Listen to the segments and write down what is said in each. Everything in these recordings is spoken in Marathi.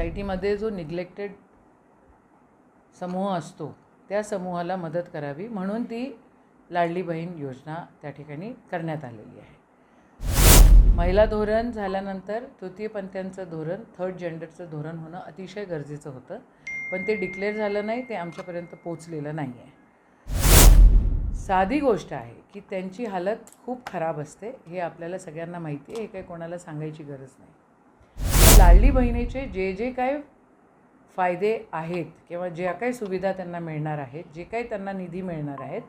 सोसायटीमध्ये जो निग्लेक्टेड समूह असतो त्या समूहाला मदत करावी म्हणून ती लाडली बहीण योजना त्या ठिकाणी करण्यात आलेली आहे. महिला धोरण झाल्यानंतर तृतीयपंथीयांचं धोरण, थर्ड जेंडरचं धोरण होणं अतिशय गरजेचं होतं, पण ते डिक्लेअर झालं नाही, ते आमच्यापर्यंत पोचलेलं नाही आहे. साधी गोष्ट आहे की त्यांची हालत खूप खराब असते, हे आपल्याला सगळ्यांना माहिती आहे, हे काही कोणाला सांगायची गरज नाही. लाडली बहिणीचे जे जे काय फायदे आहेत किंवा ज्या काही सुविधा त्यांना मिळणार आहेत, जे काही त्यांना निधी मिळणार आहेत,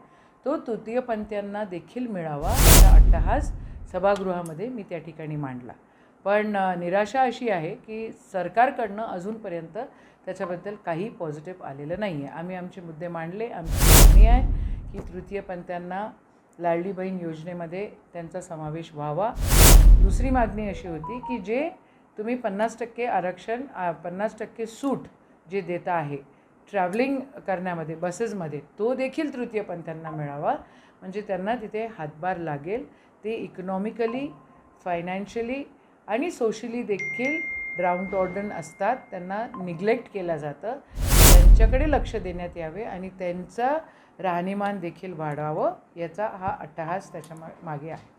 तो तृतीयपंथीयांना देखील मिळावा असा अट्टहास सभागृहामध्ये मी त्या ठिकाणी मांडला. पण निराशा अशी आहे की सरकारकडनं अजूनपर्यंत त्याच्याबद्दल काही पॉझिटिव्ह आलेलं नाही आहे. आम्ही आमचे मुद्दे मांडले. आमची मागणी आहे की तृतीयपंथीयांना लाडली बहीण योजनेमध्ये त्यांचा समावेश व्हावा. दुसरी मागणी अशी होती की जे तुम्ही 50% आरक्षण, 50% सूट जे देता आहे ट्रॅव्हलिंग करण्यामध्ये, बसेसमध्ये, तो देखील तृतीयपंथीयांना मिळावा, म्हणजे त्यांना तिथे हातभार लागेल. ते इकॉनॉमिकली, फायनान्शियली आणि सोशली देखील डाऊनट्रॉडन असतात, त्यांना निग्लेक्ट केलं जातं. त्यांच्याकडे लक्ष देण्यात यावे आणि त्यांचं राहणीमान देखील वाढावं, याचा हा अट्टहास त्याच्या मागे आहे.